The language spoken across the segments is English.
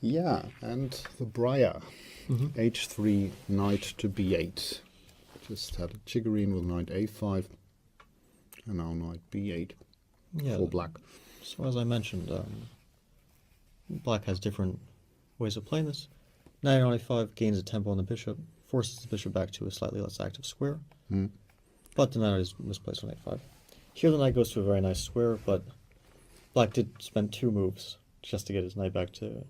Yeah, and the Briar. Mm-hmm. H3, knight to b8. Just had a chiggerine with knight a5, and now knight b8 Yeah. for black. So as I mentioned, black has different ways of playing this. Knight on a5 gains a tempo on the bishop, forces the bishop back to a slightly less active square, but the knight is misplaced on a5. Here the knight goes to a very nice square, but black did spend 2 moves just to get his knight back to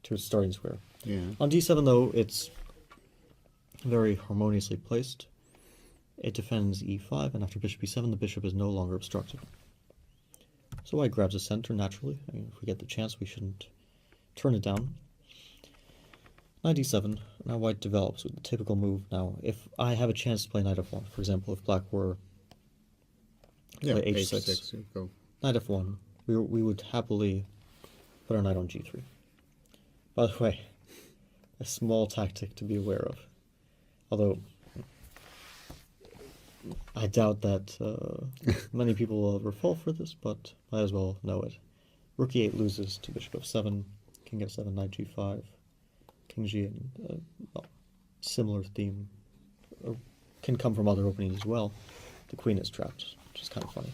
its starting square. Yeah. On d7, though, it's very harmoniously placed. It defends e5, and after bishop e7, the bishop is no longer obstructed. So white grabs the center naturally. I mean, if we get the chance, we shouldn't turn it down. Knight d7. Now white develops with the typical move. Now, if I have a chance to play knight f1, for example, if black were to play h6, you go. knight f1, we would happily put our knight on g3. By the way, a small tactic to be aware of. Although, I doubt that many people will ever fall for this, but might as well know it. Rook e8 loses to bishop f7, king f7, knight g5, king g, and similar theme can come from other openings as well. The queen is trapped, which is kind of funny.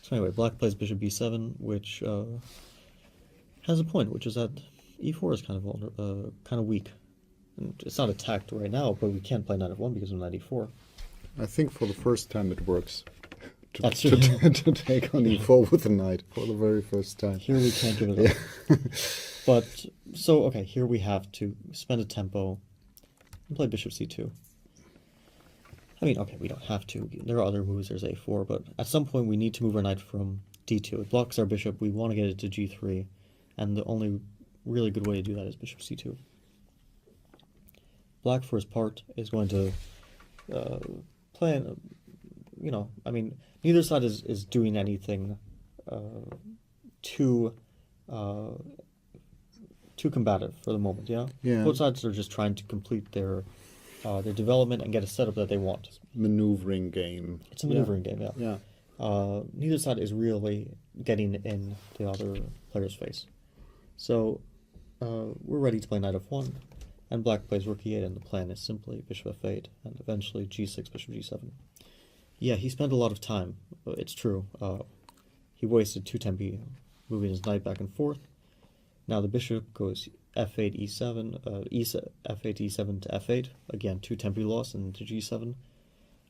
So anyway, black plays bishop b7, which has a point, which is that e4 is kind of weak. And it's not attacked right now, but we can't play knight f1 because of knight e4. I think for the first time it works to take on Yeah. e4 with the knight for the very first time. Here we can't give it up. But, so, okay, here we have to spend a tempo and play bishop c2. I mean, okay, we don't have to. There are other moves, there's a4, but at some point we need to move our knight from d2. It blocks our bishop, we want to get it to g3, and the only really good way to do that is bishop c2. Black, for his part, is going to play, I mean, neither side is doing anything too combative for the moment, yeah? Yeah. Both sides are just trying to complete their development and get a setup that they want. Maneuvering game. It's a maneuvering game, yeah. Yeah. Neither side is really getting in the other player's face. So, we're ready to play knight f1, and black plays rook e8, and the plan is simply bishop f8, and eventually g6, bishop g7. Yeah, he spent a lot of time, it's true. He wasted 2 tempi moving his knight back and forth. Now the bishop goes f8, e7, f8, e7 to f8, again 2 tempi loss, and to g7.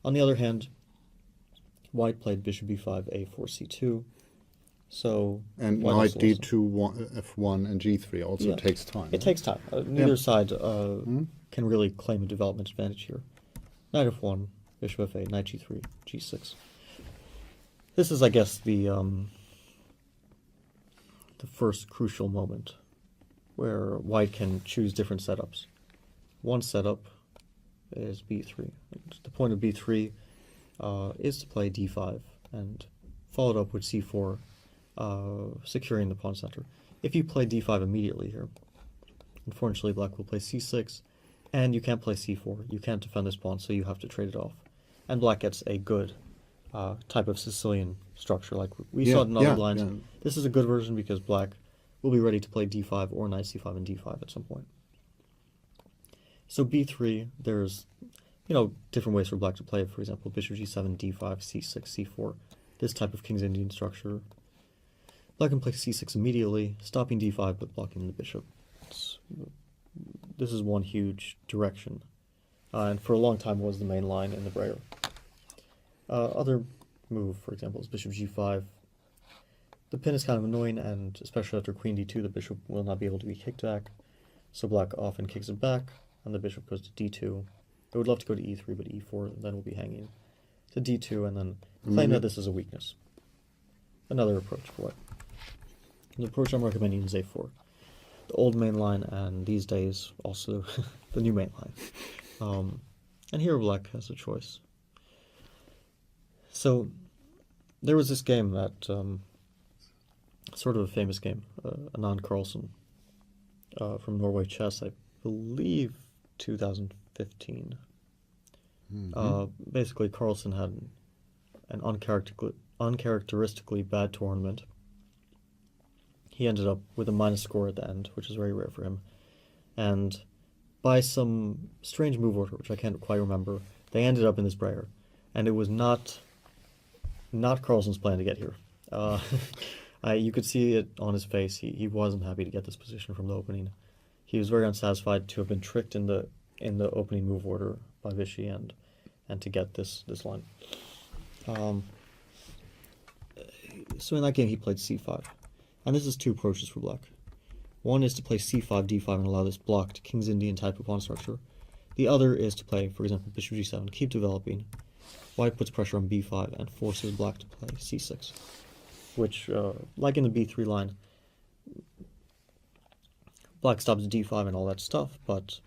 On the other hand, white played bishop b5, a4, c2. So And knight d2, f1, and g3 also takes time. It takes time. Neither side can really claim a development advantage here. Knight f1, bishop f8, knight g3, g6. This is, I guess, the first crucial moment where white can choose different setups. One setup is b3. The point of b3 is to play d5 and followed up with c4, securing the pawn center. If you play d5 immediately here, unfortunately black will play c6, and you can't play c4. You can't defend this pawn, so you have to trade it off. And black gets a good type of Sicilian structure, like we saw it in other lines. Yeah. This is a good version because black will be ready to play d5 or knight c5 and d5 at some point. So b3, there's different ways for black to play it. For example, bishop g7, d5, c6, c4. This type of King's Indian structure. Black can play c6 immediately, stopping d5 but blocking the bishop. This is one huge direction, and for a long time was the main line in the Breyer. Other move, for example, is bishop g5. The pin is kind of annoying, and especially after queen d2, the bishop will not be able to be kicked back. So black often kicks it back, and the bishop goes to d2. I would love to go to e3, but e4, then we'll be hanging to d2, and then claim that this is a weakness. Another approach for white. The approach I'm recommending is a4. The old main line, and these days also the new main line. And here black has a choice. So there was this game that, sort of a famous game, Anand Carlsen from Norway Chess, I believe 2015. Basically, Carlsen had an uncharacteristically bad tournament. he ended up with a minus score at the end, which is very rare for him. And by some strange move order, which I can't quite remember, they ended up in this brayer. And it was not Carlsen's plan to get here. You could see it on his face. He wasn't happy to get this position from the opening. He was very unsatisfied to have been tricked in the opening move order by Vichy and to get this line. So in that game he played c5. And this is two approaches for black. One is to play c5, d5 and allow this blocked King's Indian type of pawn structure. The other is to play, for example, bishop g7, keep developing. White puts pressure on b5 and forces black to play c6. Which, like in the b3 line, black stops d5 and all that stuff, but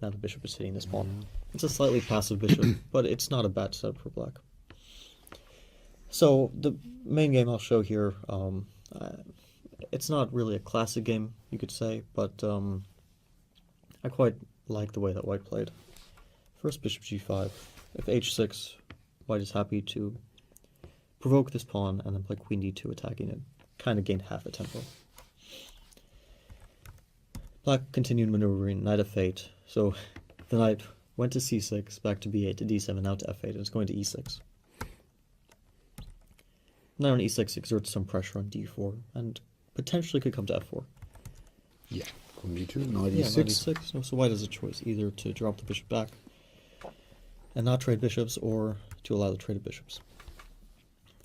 now the bishop is hitting this pawn. It's a slightly passive bishop, but it's not a bad setup for black. So the main game I'll show here, it's not really a classic game, you could say, but I quite like the way that white played. First bishop g5. If h6, white is happy to provoke this pawn and then play queen d2 attacking it. Kind of gained half a tempo. Black continued maneuvering, knight f8. So the knight went to c6, back to b8, to d7, now to f8, and it's going to e6. Now on e6 exerts some pressure on d4, and potentially could come to f4. Yeah, queen d2, knight Yeah, e6. knight e6. So white has a choice, either to drop the bishop back and not trade bishops, or to allow the trade of bishops.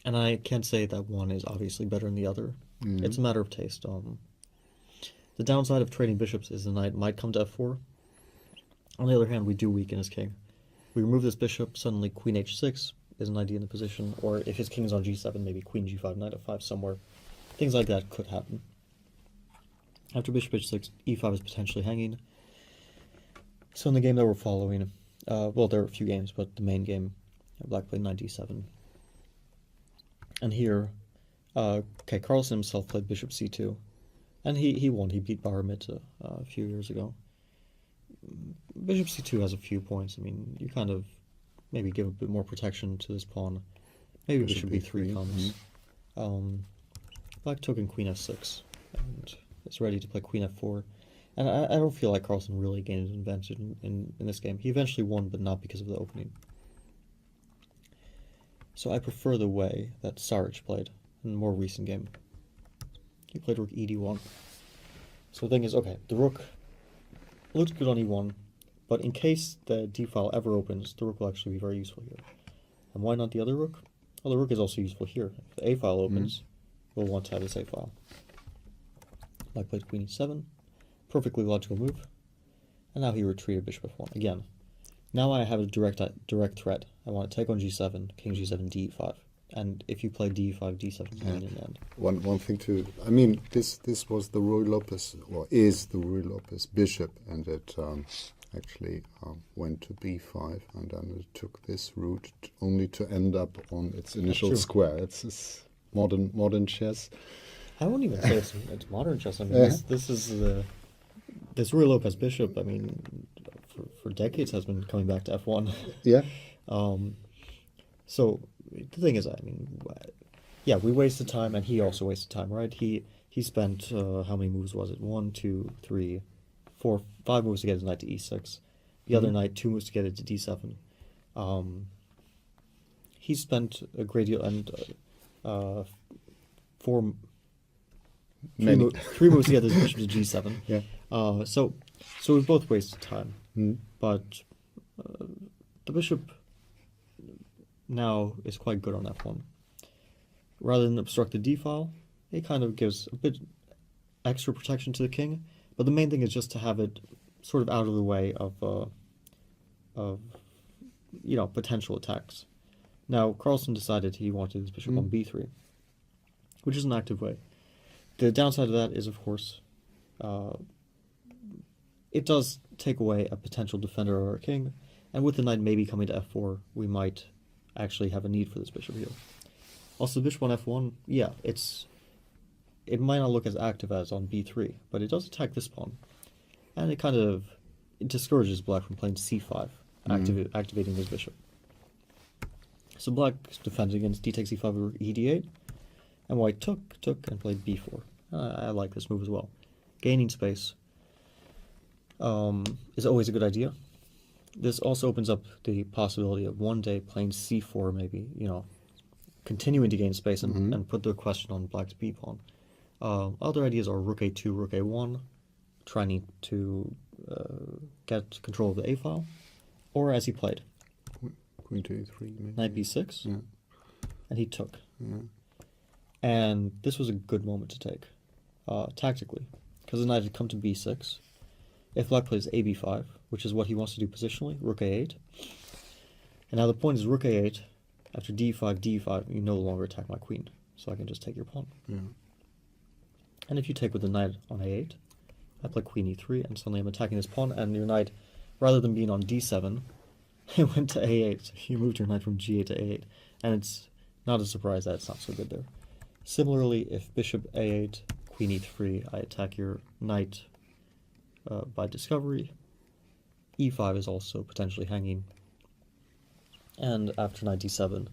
And I can't say that one is obviously better than the other. It's a matter of taste. The downside of trading bishops is the knight might come to f4. On the other hand, we do weaken his king. We remove this bishop, suddenly queen h6 is an idea in the position, or if his king is on g7, maybe queen g5, knight f5 somewhere. Things like that could happen. After bishop h6, e5 is potentially hanging. So in the game that we're following, well, there are a few games, but the main game, black played knight d7. And here, Carlsen himself played bishop c2. And he won. He beat Bahamut a few years ago. Bishop c2 has a few points. I mean, you kind of maybe give a bit more protection to this pawn. Maybe bishop b3 comes. Black took in queen f6. And is ready to play queen f4. And I don't feel like Carlsen really gained an advantage in this game. He eventually won, but not because of the opening. So I prefer the way that Saric played in a more recent game. He played rook ed1. So the thing is, okay, the rook looks good on e1, but in case the d file ever opens, the rook will actually be very useful here. And why not the other rook? Well, the rook is also useful here. If the a file opens, we'll want to have this a file. Black played queen e7. Perfectly logical move. And now he retreated bishop f1. Again, now I have a direct threat. I want to take on g7, king g7, d5. And if you play d5, d7 in the end. One thing to, I mean, this was the Ruy Lopez, or is the Ruy Lopez bishop, and it actually went to b5, and then it took this route only to end up on its initial square. It's modern chess. I won't even say it's modern chess. I mean, this is this Ruy Lopez bishop. I mean, for decades has been coming back to f1. Yeah. So the thing is, I mean, yeah, we wasted time, and he also wasted time, right? He spent how many moves was it? 1, 2, 3, 4, 5 moves to get his knight to e6. The other knight 2 moves to get it to d7. He spent a great deal, and 3 moves to get his bishop to g7. Yeah. So we both wasted time, but the bishop now is quite good on f1. Rather than obstruct the d file, it kind of gives a bit extra protection to the king, but the main thing is just to have it sort of out of the way of potential attacks. Now Carlsen decided he wanted his bishop on b3, which is an active way. The downside of that is, of course, it does take away a potential defender of our king, and with the knight maybe coming to f4, we might actually have a need for this bishop here. Also, bishop on f1, yeah, it might not look as active as on b3, but it does attack this pawn, and it discourages black from playing c5, activating his bishop. So black defended against d takes e5 or e d8, and white took and played b4, I like this move as well. Gaining space is always a good idea. This also opens up the possibility of one day playing c4, maybe, continuing to gain space and put the question on black's b pawn. Other ideas are rook a2, rook a1, trying to get control of the a file, or as he played, Queen to a3, maybe. knight b6, Yeah. and he took. Yeah. And this was a good moment to take, tactically, because the knight had come to b6. If black plays a b5, which is what he wants to do positionally, rook a8. And now the point is rook a8, after d5, d5, you no longer attack my queen, so I can just take your pawn. Yeah. And if you take with the knight on a8, I play queen e3, and suddenly I'm attacking this pawn, and your knight, rather than being on d7, it went to a8. So you moved your knight from g8 to a8, and it's not a surprise that it's not so good there. Similarly, if bishop a8, queen e3, I attack your knight by discovery. e5 is also potentially hanging. And after knight d7,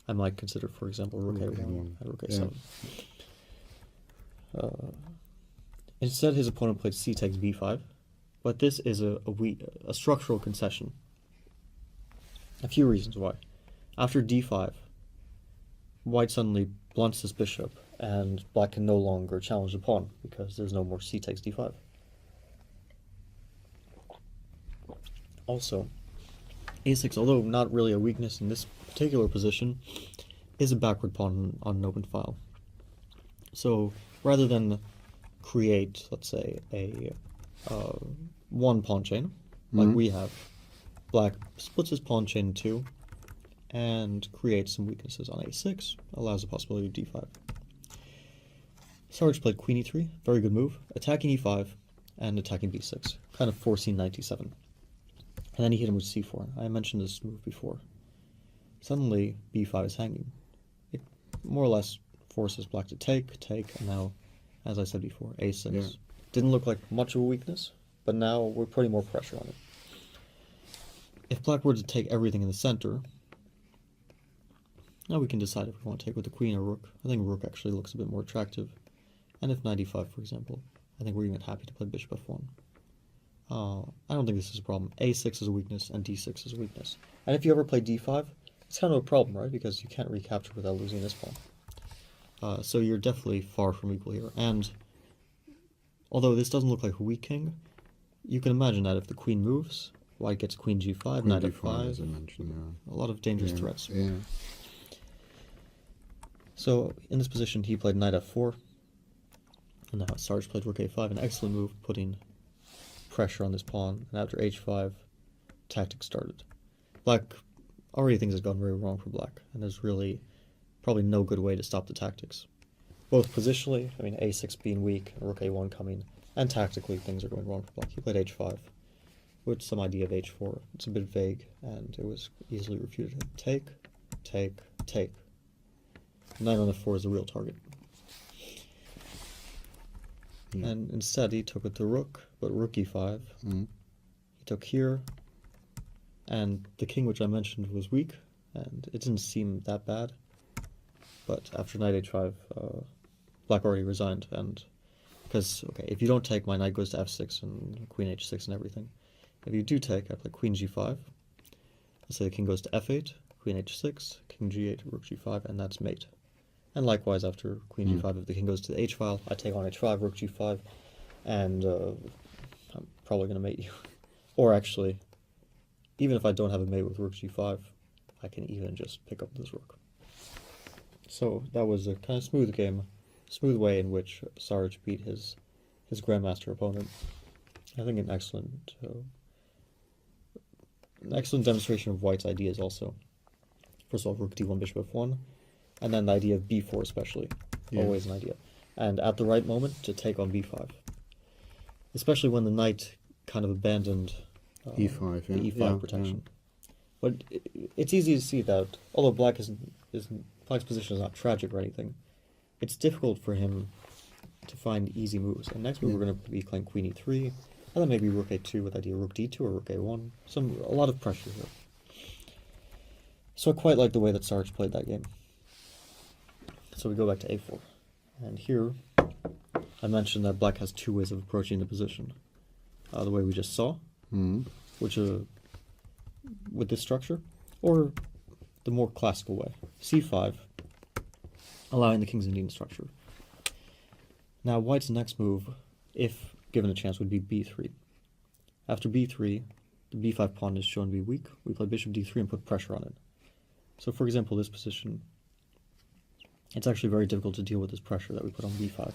I might consider, for example, rook a1 and rook a7. Yeah. Instead, his opponent played c takes b5, but this is a structural concession. A few reasons why. After d5, white suddenly blunts his bishop, and black can no longer challenge the pawn because there's no more c takes d5. Also, a6, although not really a weakness in this particular position, is a backward pawn on an open file. So rather than create, let's say, a one pawn chain, like we have, black splits his pawn chain in two and creates some weaknesses on a6, allows the possibility of d5. Sarge played queen e3, very good move, attacking e5 and attacking b6, kind of forcing knight d7. And then he hit him with c4. I mentioned this move before. Suddenly, b5 is hanging. It more or less forces black to take, and now, as I said before, a6. Yeah. Didn't look like much of a weakness, but now we're putting more pressure on it. If black were to take everything in the center, now we can decide if we want to take with the queen or rook. I think rook actually looks a bit more attractive. And if knight e5, for example, I think we're even happy to play bishop f1. I don't think this is a problem. a6 is a weakness, and d6 is a weakness. And if you ever play d5, it's kind of a problem, right? Because you can't recapture without losing this pawn. So you're definitely far from equal here. And although this doesn't look like a weak king, you can imagine that if the queen moves, white gets queen g5, knight f5, as I mentioned, yeah. A lot of dangerous threats. Yeah. So in this position, he played knight f4, and now Sarge played rook a5, an excellent move, putting pressure on this pawn, and after h5, tactics started. Black already thinks it's gone very wrong for black, and there's really probably no good way to stop the tactics. Both positionally, I mean a6 being weak, and rook a1 coming, and tactically things are going wrong for black. He played h5, with some idea of h4. It's a bit vague, and it was easily refuted. Take, take, take. Knight on f4 is the real target. And instead he took with the rook, but rook e5. He took here, and the king, which I mentioned, was weak, and it didn't seem that bad. But after knight h5, black already resigned, and because, okay, if you don't take, my knight goes to f6 and queen h6 and everything. If you do take, I play queen g5. Let's say the king goes to f8, queen h6, king g8, rook g5, and that's mate. And likewise, after queen g5, if the king goes to the h file, I take on h5, rook g5, and I'm probably going to mate you. Or actually, even if I don't have a mate with rook g5, I can even just pick up this rook. So that was a kind of smooth game, smooth way in which Sarge beat his grandmaster opponent. I think an excellent demonstration of white's ideas also. First of all, rook d1, bishop f1, and then the idea of b4 especially, always an idea. And at the right moment, to take on b5. Especially when the knight kind of abandoned e5, the e5 protection. But it's easy to see that, although black's position is not tragic or anything, it's difficult for him to find easy moves. And next move we're going to be playing queen e3, and then maybe rook a2 with idea rook d2 or rook a1. A lot of pressure here. So I quite like the way that Sarge played that game. So we go back to a4. And here, I mentioned that black has two ways of approaching the position. The way we just saw, which with this structure, or the more classical way, c5, allowing the King's Indian structure. Now white's next move, if given a chance, would be b3. After b3, the b5 pawn is shown to be weak. We play bishop d3 and put pressure on it. So for example, this position, it's actually very difficult to deal with this pressure that we put on b5.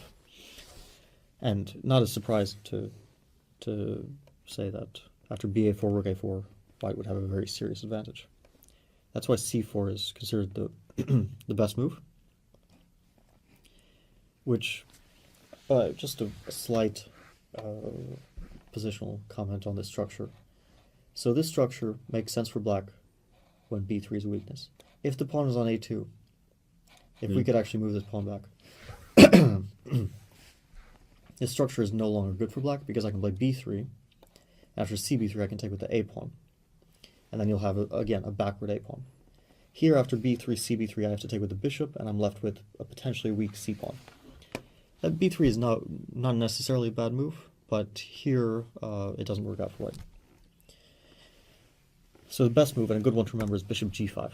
And not a surprise to say that after ba4, rook a4, white would have a very serious advantage. That's why c4 is considered the the best move. Which, just a slight positional comment on this structure. So this structure makes sense for black when b3 is a weakness. If the pawn is on a2, if we could actually move this pawn back, this structure is no longer good for black because I can play b3. After cb3, I can take with the a pawn, and then you'll have again a backward a pawn. Here, after b3, cb3, I have to take with the bishop, and I'm left with a potentially weak c pawn. That b3 is not necessarily a bad move, but here it doesn't work out for white. So the best move, and a good one to remember, is bishop g5.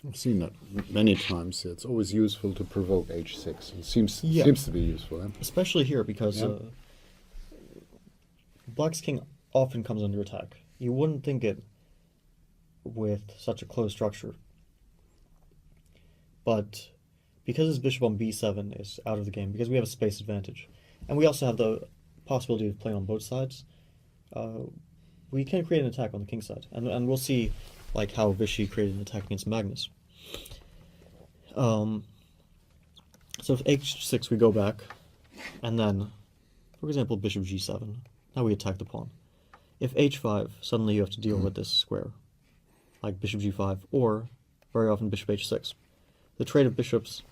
I've seen that many times. It's always useful to provoke h6. It seems to be useful. Eh? Especially here, because black's king often comes under attack. You wouldn't think it with such a close structure. But because his bishop on b7 is out of the game, because we have a space advantage, and we also have the possibility of playing on both sides, we can create an attack on the king's side. And we'll see like how Vichy created an attack against Magnus. So if h6 we go back, and then, for example, bishop g7, now we attack the pawn. If h5, suddenly you have to deal with this square, like bishop g5, or very often bishop h6. The trade of bishops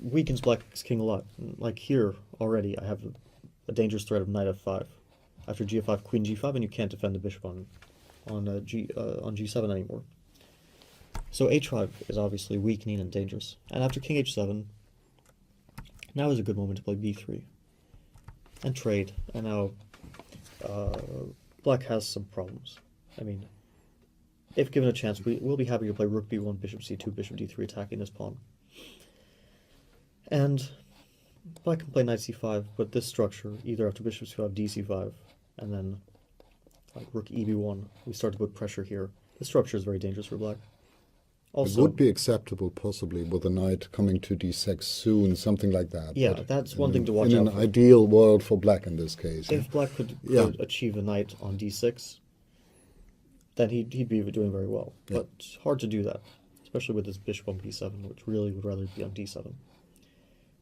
weakens black's king a lot. Like here already, I have a dangerous threat of knight f5. After g5, queen g5, and you can't defend the bishop on g7 anymore. So h5 is obviously weakening and dangerous. And after king h7, now is a good moment to play b3 and trade. And now black has some problems. I mean, if given a chance, we'll be happy to play rook b1, bishop c2, bishop d3, attacking this pawn. And black can play knight c5, but this structure, either after bishop c5, dc5, and then like rook eb1, we start to put pressure here. This structure is very dangerous for black. Also, it would be acceptable, possibly, with a knight coming to d6 soon, something like that. Yeah, but that's one thing to watch in out an for. ideal world for black in this case. If black could achieve a knight on d6, then he'd be doing very well. But hard to do that, especially with this bishop on b7, which really would rather be on d7.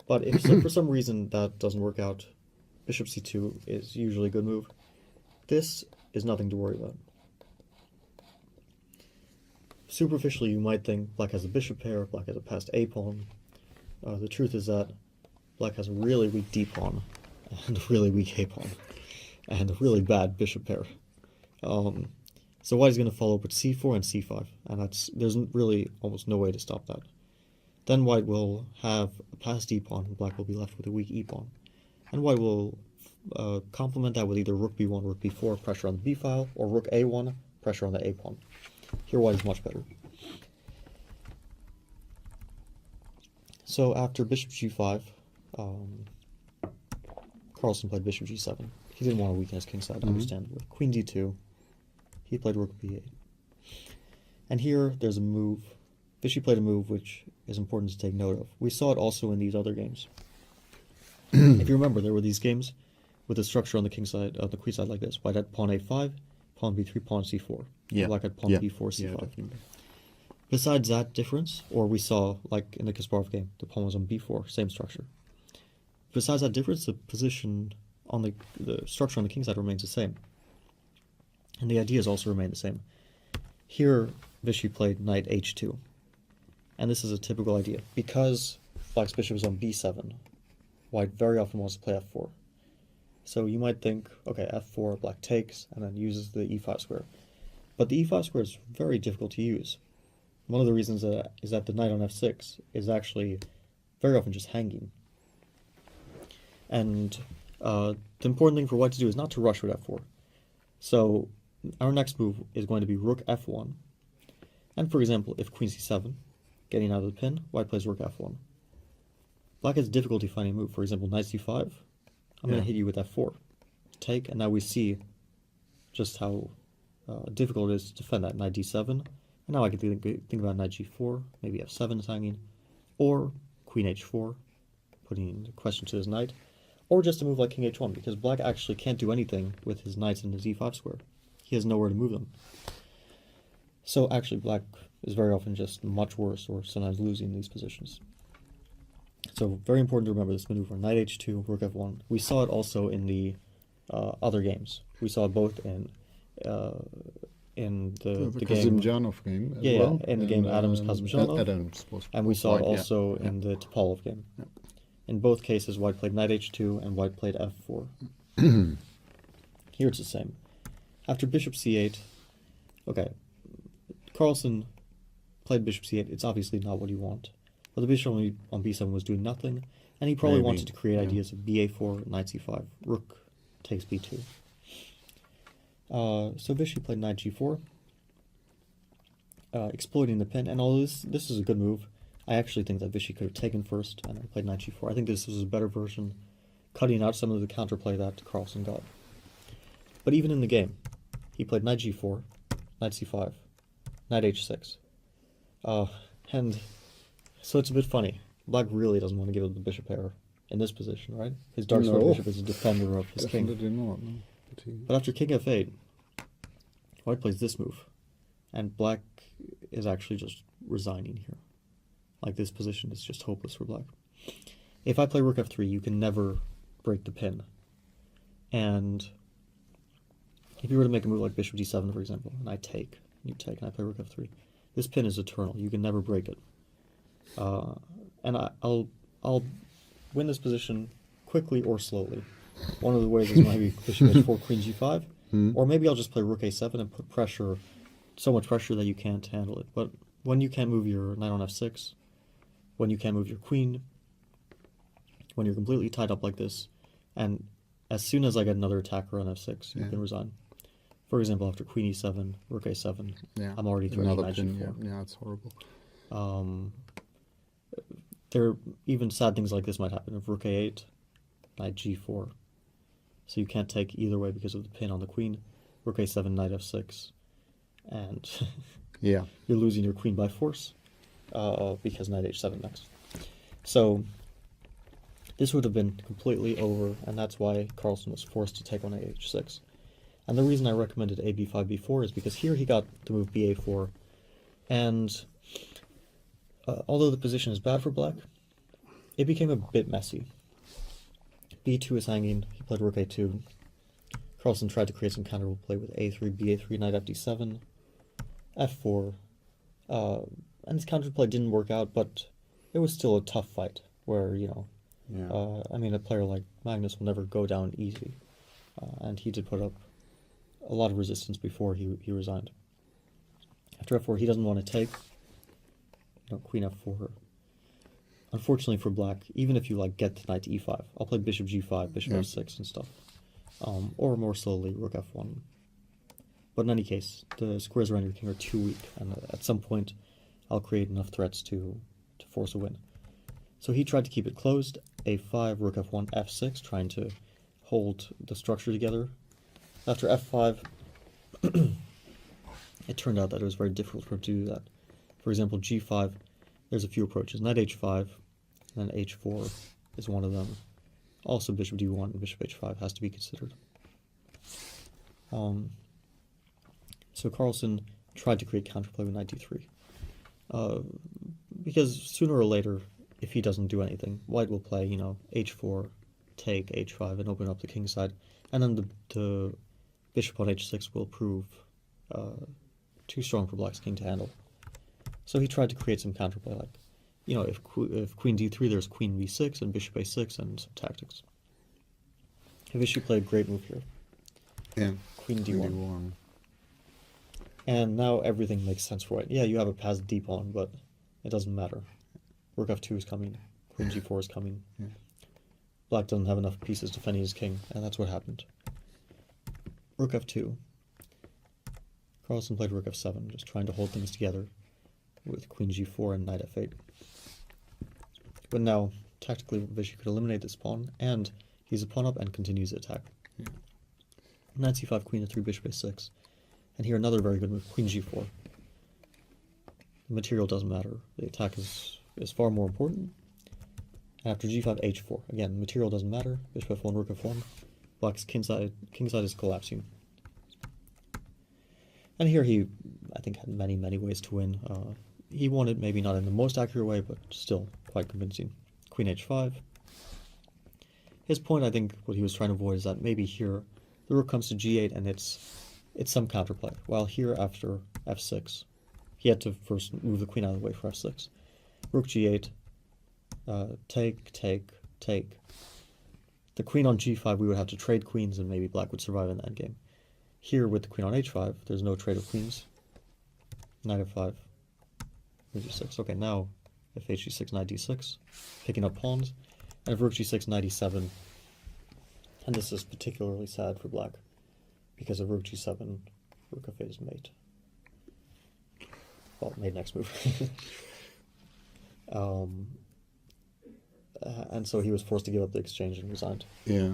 But if for some reason that doesn't work out, bishop c2 is usually a good move. This is nothing to worry about. Superficially, you might think black has a bishop pair, black has a passed a pawn. The truth is that black has a really weak d pawn, and a really weak a pawn, and a really bad bishop pair. So white is going to follow up with c4 and c5, and there's really almost no way to stop that. Then white will have a passed d pawn, and black will be left with a weak e pawn. And white will complement that with either rook b1, rook b4, pressure on the b file, or rook a1, pressure on the a pawn. Here white is much better. So after bishop g5, Carlsen played bishop g7. He didn't want to weaken his king side, understandably. Queen d2, he played rook b8. And here there's a move. Vichy played a move which is important to take note of. We saw it also in these other games. If you remember, there were these games with a structure on the king side, the queen side like this. White had pawn a5, pawn b3, pawn c4. Black had pawn b4, c5. Yeah, besides that difference, or we saw, like in the Kasparov game, the pawn was on b4, same structure. Besides that difference, the position on the structure on the king side remains the same. And the ideas also remain the same. Here, Vichy played knight h2. And this is a typical idea. Because black's bishop is on b7, white very often wants to play f4. So you might think, okay, f4, black takes, and then uses the e5 square. But the e5 square is very difficult to use. One of the reasons is that the knight on f6 is actually very often just hanging. And the important thing for white to do is not to rush with f4. So our next move is going to be rook f1. And for example, if queen c7, getting out of the pin, white plays rook f1. Black has difficulty finding a move. For example, knight c5, I'm going to hit you with f4. Take, and now we see just how difficult it is to defend that. Knight d7, and now I can think about knight g4, maybe f7 is hanging, or queen h4, putting the question to his knight, or just a move like king h1, because black actually can't do anything with his knights in his e5 square. He has nowhere to move them. So actually black is very often just much worse, or sometimes losing these positions. So very important to remember this maneuver, knight h2, rook f1. We saw it also in the other games. We saw it both in the game Kazimjanov game as yeah, well. in the game Adams-Kazimjanov, Adams was and we saw it white, also in the Topalov game. Yeah. In both cases, white played knight h2 and white played f4. Here it's the same. After bishop c8, okay, Carlsen played bishop c8. It's obviously not what you want. But the bishop on b7 was doing nothing, and he probably wanted to create ideas of ba4, knight c5, rook takes b2. So Vishy played knight g4, exploiting the pin, and although this is a good move, I actually think that Vishy could have taken first and then played knight g4. I think this was a better version, cutting out some of the counterplay that Carlsen got. But even in the game, he played knight g4, knight c5, knight h6, and so it's a bit funny. Black really doesn't want to give up the bishop pair in this position, right? His dark square bishop is a defender of his king. Not, no. But after king f8, white plays this move, and black is actually just resigning here. Like, this position is just hopeless for black. If I play rook f3, you can never break the pin. And if you were to make a move like bishop d7, for example, and I take, you take, and I play rook f3, this pin is eternal. You can never break it. And I'll win this position quickly or slowly. One of the ways is maybe bishop h4, queen g5, or maybe I'll just play rook a7 and put pressure, so much pressure that you can't handle it. But when you can't move your knight on f6, when you can't move your queen, when you're completely tied up like this, and as soon as I get another attacker on f6, you can resign. For example, after queen e7, rook a7, I'm already threatening knight g4. Yeah, it's horrible. There even sad things like this might happen. If rook a8, knight g4. So you can't take either way because of the pin on the queen. Rook a7, knight f6. And you're losing your queen by force because knight h7 next. So this would have been completely over, and that's why Carlsen was forced to take on a6. And the reason I recommended a b5, b4 is because here he got the move ba4, and although the position is bad for black, it became a bit messy. b2 is hanging, he played rook a2. Carlsen tried to create some counterplay with a3, ba3, knight fd7, f4, and his counterplay didn't work out, but it was still a tough fight, where, I mean, a player like Magnus will never go down easy, and he did put up a lot of resistance before he resigned. After f4, he doesn't want to take, queen f4. Unfortunately for black, even if you get to knight to e5, I'll play bishop g5, bishop f6 and stuff, or more slowly rook f1. But in any case, the squares around your king are too weak, and at some point I'll create enough threats to force a win. So he tried to keep it closed, a5, rook f1, f6, trying to hold the structure together. After f5, it turned out that it was very difficult for him to do that. For example, g5, there's a few approaches. Knight h5, and then h4 is one of them. Also bishop d1 and bishop h5 has to be considered. So Carlsen tried to create counterplay with knight d3. Because sooner or later, if he doesn't do anything, white will play, h4, take, h5, and open up the king side. And then the bishop on h6 will prove too strong for black's king to handle. So he tried to create some counterplay, like, if queen d3, there's queen b6 and bishop a6 and some tactics. Vishy played a great move here. Yeah. Queen d1. And now everything makes sense for white. Yeah, you have a passed d pawn, but it doesn't matter. Rook f2 is coming. Queen g4 is coming. black doesn't have enough pieces defending his king, and that's what happened. Rook f2. Carlsen played rook f7, just trying to hold things together with queen g4 and knight f8. But now, tactically, Vichy could eliminate this pawn, and he's a pawn up and continues the attack. Yeah. Knight c5, queen a3, bishop a6. And here another very good move, queen g4. The material doesn't matter. The attack is far more important. And after g5, h4. Again, the material doesn't matter. Bishop f1, rook f1. Black's kingside is collapsing. And here he, I think, had many, many ways to win. He won it maybe not in the most accurate way, but still quite convincing. Queen h5. His point, I think, what he was trying to avoid is that maybe here the rook comes to g8 and it's some counterplay. While here after f6, he had to first move the queen out of the way for f6. Rook g8, take, take, take. The queen on g5, we would have to trade queens and maybe black would survive in that game. Here with the queen on h5, there's no trade of queens. Knight f5, rook g6. Okay, now if h6, knight d6, picking up pawns. And if rook g6, knight e7, and this is particularly sad for black, because of rook g7, rook f8 is mate. Well, mate next move. And so he was forced to give up the exchange and resigned. Yeah.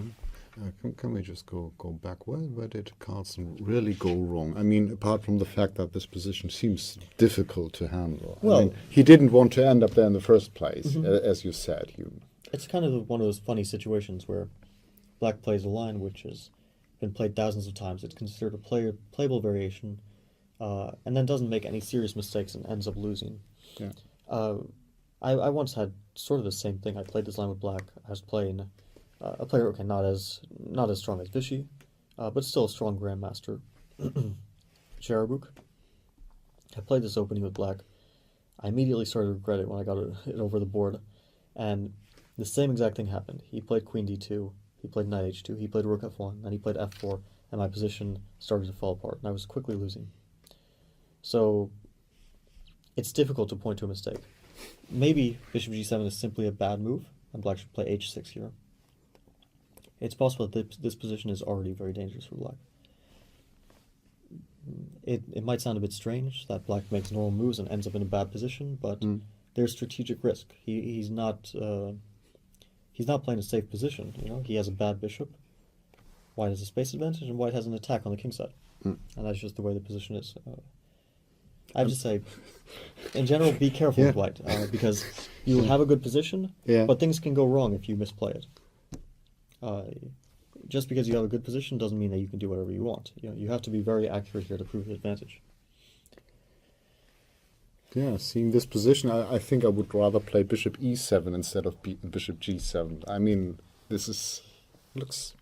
Can we just go back? Where did Carlsen really go wrong? I mean, apart from the fact that this position seems difficult to handle. Well, I mean, he didn't want to end up there in the first place, as you said. It's kind of one of those funny situations where black plays a line which has been played thousands of times. It's considered a playable variation, and then doesn't make any serious mistakes and ends up losing. Yeah. I once had sort of the same thing. I played this line with black. I was playing a player, okay, not as strong as Vichy, but still a strong grandmaster, Cherubuk. I played this opening with black. I immediately started to regret it when I got it over the board, and the same exact thing happened. He played queen d2, he played knight h2, he played rook f1, and he played f4, and my position started to fall apart, and I was quickly losing. So it's difficult to point to a mistake. Maybe bishop g7 is simply a bad move, and black should play h6 here. It's possible that this position is already very dangerous for black. It might sound a bit strange that black makes normal moves and ends up in a bad position, but there's strategic risk. He's not playing a safe position. You know, he has a bad bishop. White has a space advantage, and white has an attack on the king side, and that's just the way the position is. I have to say, in general, be careful with white, because you have a good position, but things can go wrong if you misplay it. Just because you have a good position doesn't mean that you can do whatever you want. You know, you have to be very accurate here to prove the advantage. Yeah, seeing this position, I think I would rather play bishop e7 instead of bishop g7. I mean, this looks,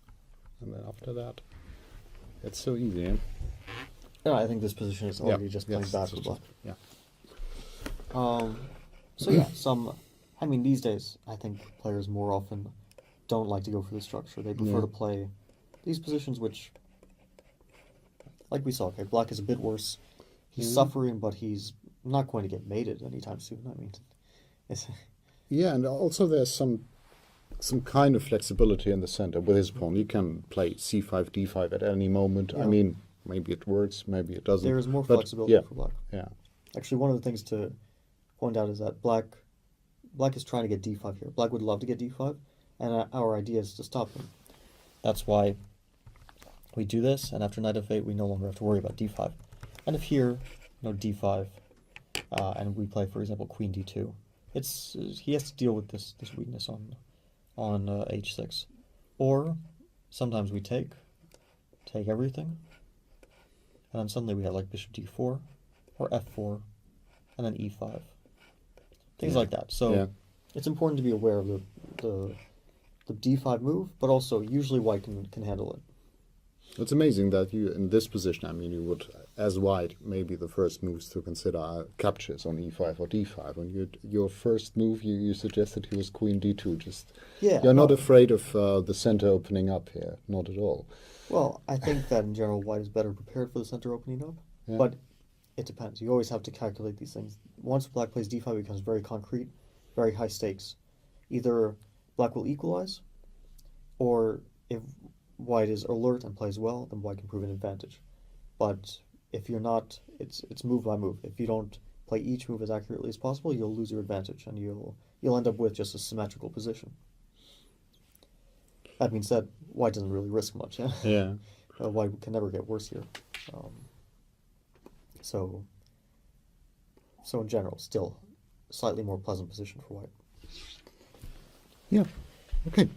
and then after that, it's so easy. Eh? Yeah, I think this position is already just playing bad for black. Yeah. So yeah, I mean, these days, I think players more often don't like to go for the structure. They prefer to play these positions which, like we saw, okay, black is a bit worse. He's suffering, but he's not going to get mated anytime soon. I mean, yeah, and also there's some kind of flexibility in the center with his pawn. You can play c5, d5 at any moment. Yeah. I mean, maybe it works, maybe it doesn't. There is more flexibility for black. Yeah. Actually, one of the things to point out is that black is trying to get d5 here. Black would love to get d5, and our idea is to stop him. That's why we do this, and after knight f8, we no longer have to worry about d5. And if here, d5, and we play, for example, queen d2, he has to deal with this weakness on h6. Or sometimes we take everything, and then suddenly we have like bishop d4 or f4, and then e5, things like that. So it's important to be aware of the d5 move, but also usually white can handle it. It's amazing that you, in this position, I mean, you would, as white, maybe the first moves to consider are captures on e5 or d5. And your first move, you suggested he was queen d2. You're not afraid of the center opening up here, not at all. Well, I think that in general, white is better prepared for the center opening up, but it depends. You always have to calculate these things. Once black plays d5, it becomes very concrete, very high stakes. Either black will equalize, white is alert and plays well, then white can prove an advantage. But if you're not, it's move by move. If you don't play each move as accurately as possible, you'll lose your advantage, and you'll end up with just a symmetrical position. That being said, white doesn't really risk much. Yeah. Yeah. White can never get worse here. So in general, still slightly more pleasant position for white. Yeah. Okay.